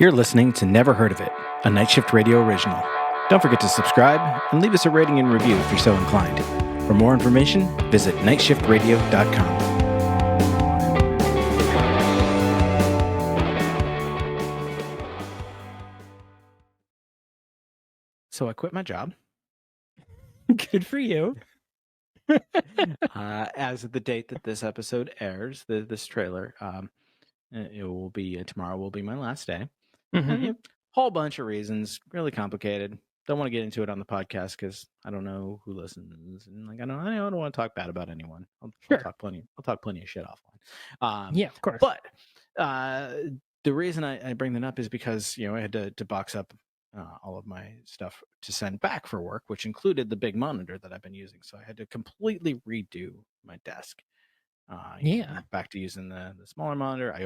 You're listening to Never Heard of It, a Night Shift Radio original. Don't forget to subscribe and leave us a rating and review if you're so inclined. For more information, visit nightshiftradio.com. So I quit my job. Good for you. As of the date that this episode airs, this trailer, it will be tomorrow. Will be my last day. Mm-hmm. And, whole bunch of reasons, really complicated. Don't want to get into it on the podcast because I don't know who listens, and I don't want to talk bad about anyone. I'll talk plenty of shit offline. Yeah, of course. But the reason I bring that up is because I had to box up all of my stuff to send back for work, which included the big monitor that I've been using. So I had to completely redo my desk. Back to using the smaller monitor. I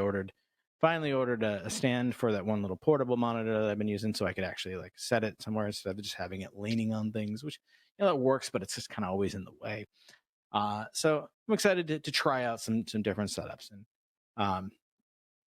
finally ordered a stand for that one little portable monitor that I've been using, so I could actually set it somewhere instead of just having it leaning on things, which it works, but it's just kind of always in the way. So I'm excited to try out some different setups. And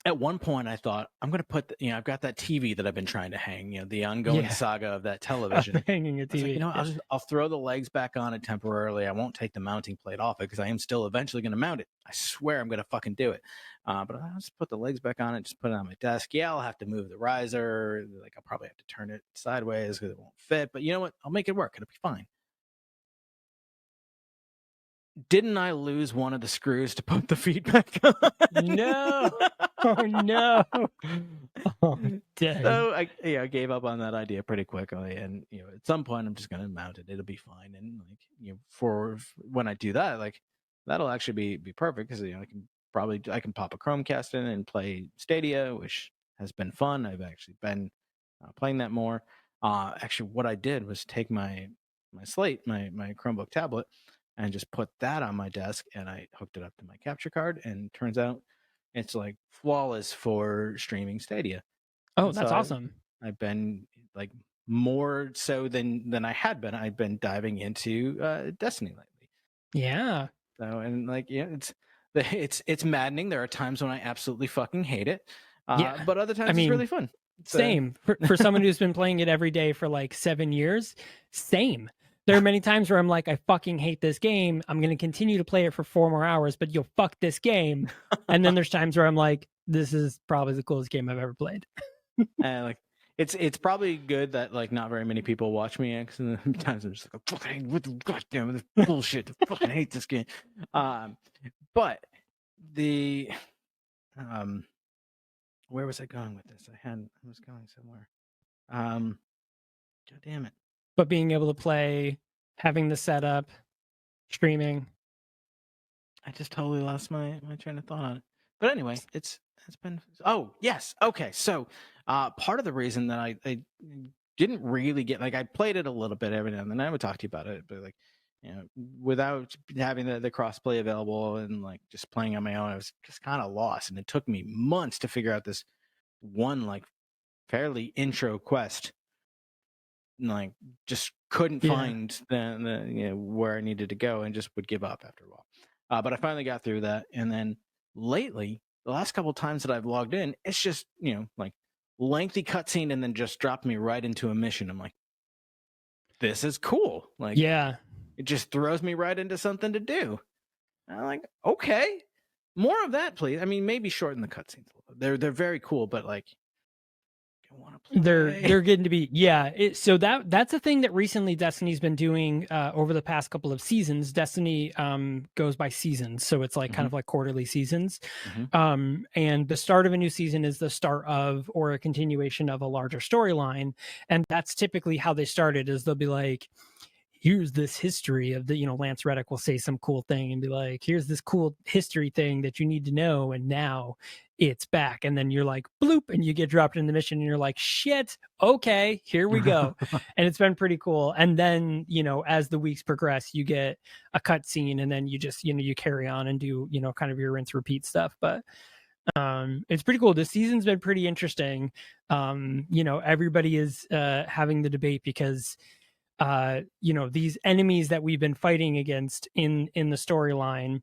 at one point I thought I'm going to put, I've got that TV that I've been trying to hang, the ongoing saga of that television. Hanging a TV. I'll throw the legs back on it temporarily. I won't take the mounting plate off it because I am still eventually going to mount it. I swear I'm going to fucking do it. But I'll just put the legs back on it, just put it on my desk. Yeah, I'll have to move the riser. I'll probably have to turn it sideways because it won't fit. But you know what? I'll make it work. It'll be fine. Didn't I lose one of the screws to put the feet back on? No. Oh, no. Oh, dang. So I gave up on that idea pretty quickly. And, at some point I'm just going to mount it. It'll be fine. And for when I do that, that'll actually be perfect because, I can pop a Chromecast in and play Stadia, which has been fun. I've actually been playing that more. Actually, what I did was take my Slate, my Chromebook tablet, and just put that on my desk, and I hooked it up to my capture card, and turns out it's flawless for streaming Stadia. Oh, that's awesome. I've been more so than I had been. I've been diving into Destiny lately. Yeah. So it's maddening. There are times when I absolutely fucking hate it. But other times it's really fun. Same. For someone who's been playing it every day for 7 years, same. There are many times where I'm like, I fucking hate this game. I'm going to continue to play it for 4 more hours, but you'll fuck this game. And then there's times where I'm like, this is probably the coolest game I've ever played. It's probably good that not very many people watch me, because sometimes I'm just fucking what the goddamn this bullshit. I fucking hate this game. But the where was I going with this? I was going somewhere. God damn it. But being able to play, having the setup, streaming. I just totally lost my train of thought on it. But anyway, it's been. Oh yes, okay. So part of the reason that I didn't really get I played it a little bit every now and then. I would talk to you about it, but without having the crossplay available and just playing on my own, I was just kind of lost, and it took me months to figure out this one fairly intro quest. Just couldn't find the where I needed to go, and just would give up after a while. But I finally got through that, and then lately, the last couple of times that I've logged in, it's just lengthy cutscene, and then just dropped me right into a mission. I'm like, this is cool. It just throws me right into something to do. And I'm like, okay, more of that, please. I mean, maybe shorten the cutscenes a little. They're very cool, but they're getting to be so that's a thing that recently Destiny's been doing over the past couple of seasons. Destiny goes by seasons, so it's kind of like quarterly seasons. And the start of a new season is the start of or a continuation of a larger storyline, and that's typically how they started. Is they'll be like, here's this history of the Lance Reddick will say some cool thing and be like, here's this cool history thing that you need to know, and now it's back. And then you're like, bloop, and you get dropped in the mission, and you're like, shit, okay, here we go. And it's been pretty cool. And then as the weeks progress, you get a cutscene, and then you just you carry on and do kind of your rinse repeat stuff. But it's pretty cool. This season's been pretty interesting. Everybody is having the debate because these enemies that we've been fighting against in the storyline,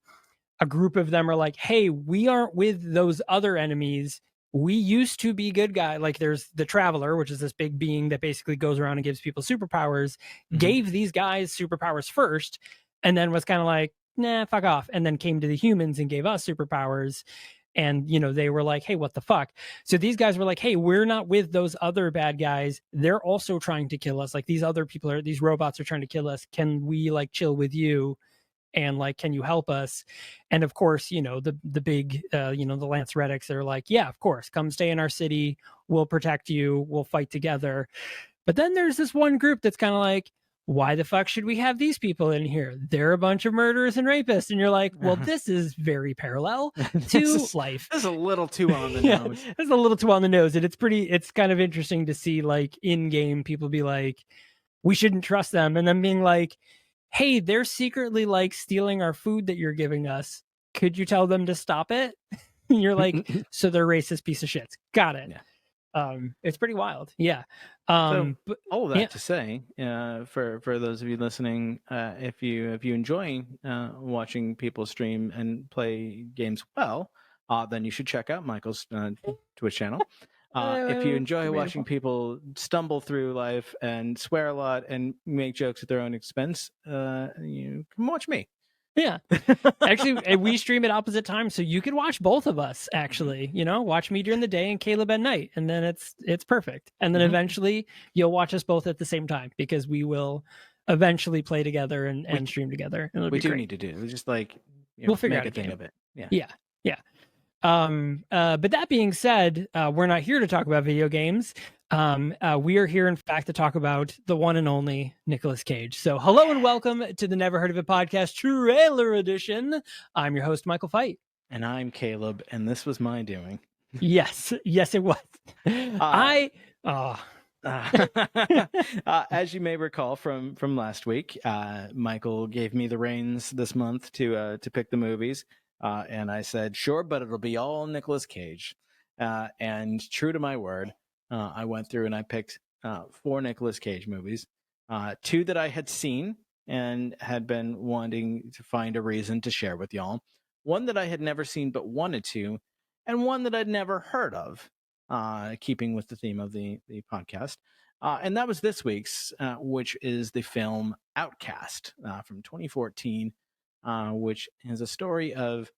a group of them are like, hey, we aren't with those other enemies, we used to be good guy. Like there's the Traveler, which is this big being that basically goes around and gives people superpowers, gave these guys superpowers first, and then was kind of like, nah, fuck off. And then came to the humans and gave us superpowers. And, they were like, hey, what the fuck? So these guys were like, hey, we're not with those other bad guys. They're also trying to kill us. Like these other people these robots are trying to kill us. Can we like chill with you? And like, can you help us? And of course, the big, the Lance Reddics are like, yeah, of course, come stay in our city. We'll protect you. We'll fight together. But then there's this one group that's kind of like, why the fuck should we have these people in here? They're a bunch of murderers and rapists. And you're like, well, this is very parallel to life. This is a little too on the nose. It's a little too on the nose. And it's kind of interesting to see like in game people be like, we shouldn't trust them. And then being like, hey, they're secretly like stealing our food that you're giving us. Could you tell them to stop it? You're like, so they're racist piece of shits. Got it. Yeah. It's pretty wild. Yeah. But all of that to say, for those of you listening, if you enjoy watching people stream and play games well, then you should check out Michael's Twitch channel. If you enjoy watching people stumble through life and swear a lot and make jokes at their own expense, you can watch me. Yeah. Actually, we stream at opposite times, so you could watch both of us, actually. Watch me during the day and Caleb at night, and then it's perfect. And then eventually you'll watch us both at the same time, because we will eventually play together and stream together. We do need to do it. We just like we'll figure out a thing of it. Yeah. But that being said, we're not here to talk about video games. We are here, in fact, to talk about the one and only Nicolas Cage. So hello and welcome to the Never Heard of It podcast trailer edition. I'm your host, Michael Fight. And I'm Caleb, and this was my doing. Yes, it was. As you may recall from last week, Michael gave me the reins this month to pick the movies. And I said, sure, but it'll be all Nicolas Cage. And true to my word, I went through and I picked 4 Nicolas Cage movies, 2 that I had seen and had been wanting to find a reason to share with y'all, 1 that I had never seen but wanted to, and 1 that I'd never heard of, keeping with the theme of the podcast. And that was this week's, which is the film Outcast from 2014. Which is a story of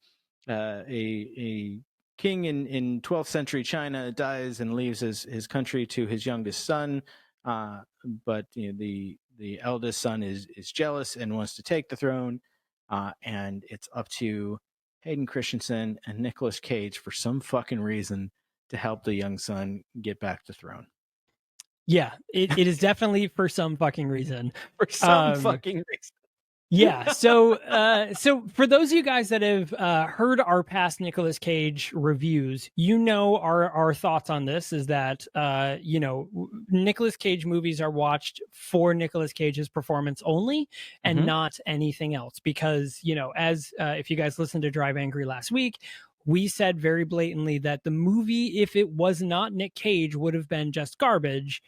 a king in 12th century China dies and leaves his country to his youngest son. But the eldest son is jealous and wants to take the throne. And it's up to Hayden Christensen and Nicolas Cage for some fucking reason to help the young son get back the throne. Yeah, it is definitely for some fucking reason. For some fucking reason. Yeah. So for those of you guys that have heard our past Nicolas Cage reviews, our thoughts on this is that, Nicolas Cage movies are watched for Nicolas Cage's performance only and not anything else. Because, as if you guys listened to Drive Angry last week, we said very blatantly that the movie, if it was not Nic Cage, would have been just garbage.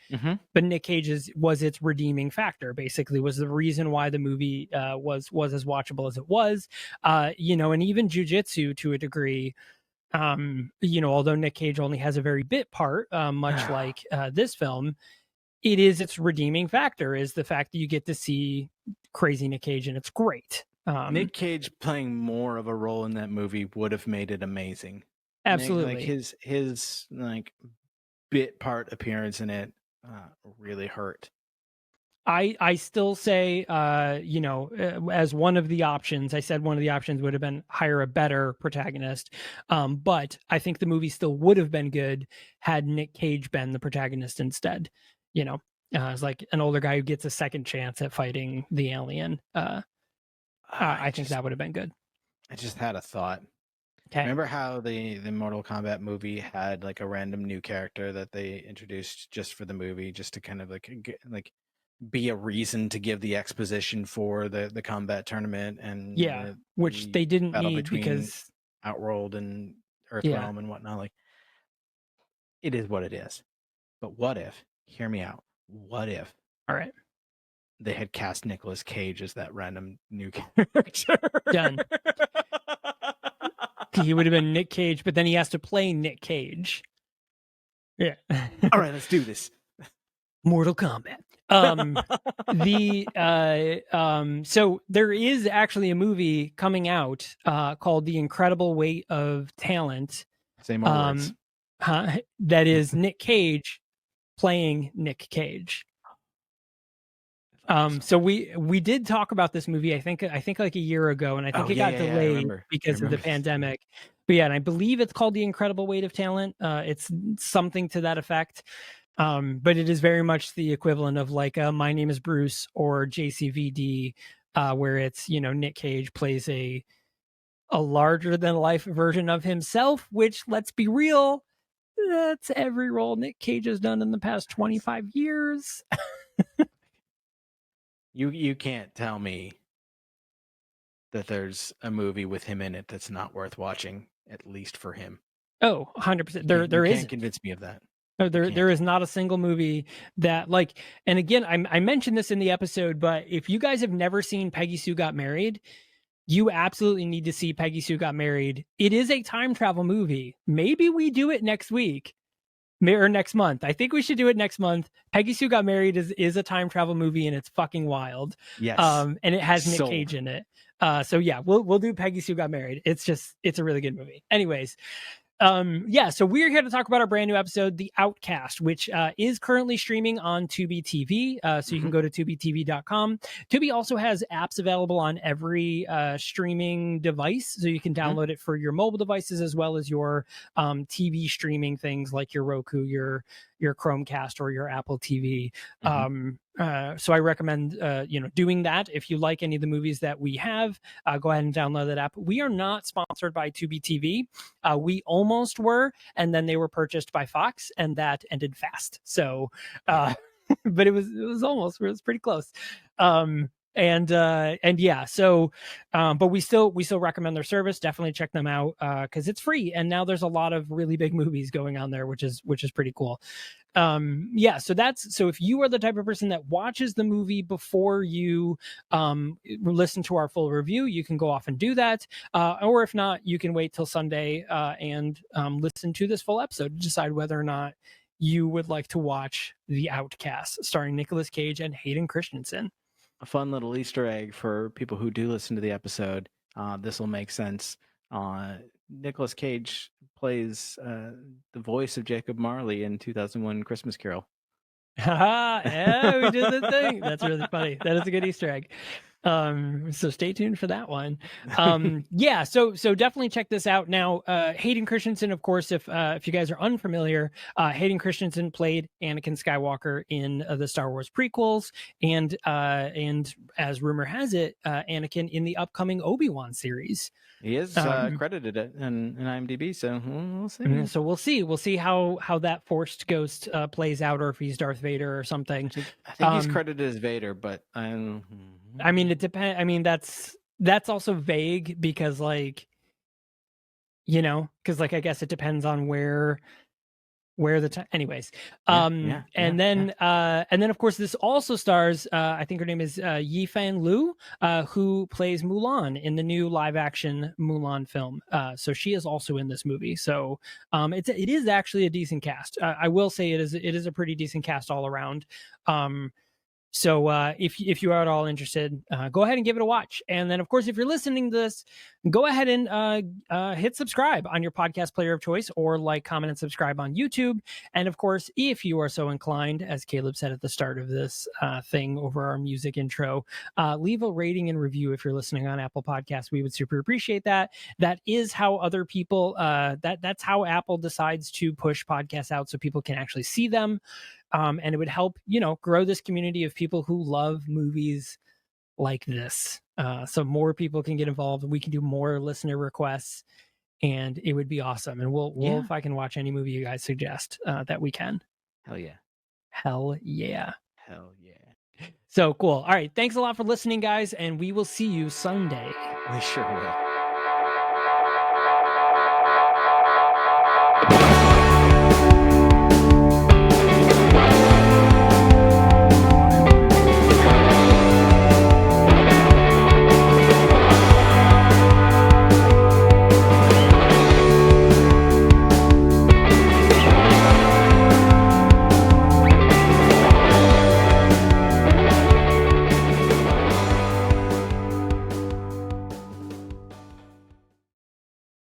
But Nic Cage was its redeeming factor, basically, was the reason why the movie was as watchable as it was. And even Jiu Jitsu to a degree, although Nic Cage only has a very bit part, much like this film, it is its redeeming factor, is the fact that you get to see crazy Nic Cage, and it's great. Nic Cage playing more of a role in that movie would have made it amazing. Absolutely. Like his like bit part appearance in it really hurt. I still say, as one of the options, I said one of the options would have been hire a better protagonist. But I think the movie still would have been good had Nic Cage been the protagonist instead. It's like an older guy who gets a second chance at fighting the alien. I think that would have been good. I just had a thought. Okay. Remember how the Mortal Kombat movie had like a random new character that they introduced just for the movie, just to kind of like be a reason to give the exposition for the combat tournament, and which they didn't need because Outworld and Earthrealm and whatnot. Like, it is what it is. But what if? Hear me out. What if? All right. They had cast Nicolas Cage as that random new character. Done. He would have been Nic Cage, but then he has to play Nic Cage. Yeah. All right, let's do this. Mortal Kombat. So there is actually a movie coming out called The Incredible Weight of Talent. Say more words. That is Nic Cage playing Nic Cage. So we did talk about this movie, I think like a year ago, and I think it got delayed because of the pandemic. But yeah, and I believe it's called The Incredible Weight of Talent. It's something to that effect. But it is very much the equivalent of like My Name is Bruce or JCVD, where it's, you know, Nic Cage plays a larger than life version of himself, which, let's be real, that's every role Nic Cage has done in the past 25 years. You can't tell me that there's a movie with him in it that's not worth watching, at least for him. Oh, 100%. There you is. can't convince me of that. No, there is not a single movie that, like, and again, I mentioned this in the episode, but if you guys have never seen Peggy Sue Got Married, you absolutely need to see Peggy Sue Got Married. It is a time travel movie. Maybe we do it next week or next month. I think we should do it next month. Peggy Sue Got Married is a time travel movie, and it's fucking wild. Yes. And it has Nic Cage in it. So yeah, we'll do Peggy Sue Got Married. It's a really good movie. Anyways. So we're here to talk about our brand new episode, The Outcast, which is currently streaming on Tubi TV. So you can go to tubitv.com. Tubi also has apps available on every streaming device, so you can download it for your mobile devices as well as your TV streaming things like your Roku, your Chromecast, or your Apple TV. So I recommend doing that. If you like any of the movies that we have, go ahead and download that app. We are not sponsored by Tubi TV. We almost were, and then they were purchased by Fox, and that ended fast. So, but it was almost. It was pretty close. But we still recommend their service. Definitely check them out because it's free, and now there's a lot of really big movies going on there, which is pretty cool. So if you are the type of person that watches the movie before you listen to our full review, you can go off and do that, or if not, you can wait till Sunday and listen to this full episode to decide whether or not you would like to watch The Outcast, starring Nicolas Cage and Hayden Christensen. A fun little Easter egg for people who do listen to the episode. This will make sense. Nicolas Cage plays the voice of Jacob Marley in 2001 Christmas Carol. Yeah, we did the thing. That's really funny. That is a good Easter egg. So stay tuned for that one. So definitely check this out. Now, Hayden Christensen, of course, if you guys are unfamiliar, Hayden Christensen played Anakin Skywalker in the Star Wars prequels, and as rumor has it, Anakin in the upcoming Obi-Wan series. He is credited in IMDb, so we'll see. So we'll see how that Force Ghost plays out, or if he's Darth Vader or something. I think he's credited as Vader, but I mean, it depends. I mean, that's also vague because, like, I guess it depends on where the time. Anyways, and then of course this also stars. I think her name is Yifan Liu, who plays Mulan in the new live action Mulan film. So she is also in this movie. So it is actually a decent cast. I will say it is a pretty decent cast all around. So if you are at all interested, go ahead and give it a watch. And then, of course, if you're listening to this, go ahead and hit subscribe on your podcast player of choice, or like, comment, and subscribe on YouTube. And, of course, if you are so inclined, as Caleb said at the start of this thing over our music intro, leave a rating and review if you're listening on Apple Podcasts. We would super appreciate that. That is how other people, that's how Apple decides to push podcasts out so people can actually see them. And it would help, grow this community of people who love movies like this. So more people can get involved. We can do more listener requests, and it would be awesome. And we'll if I can watch any movie you guys suggest that we can. Hell yeah. Hell yeah. Hell yeah. So cool. All right. Thanks a lot for listening, guys. And we will see you Sunday. We sure will.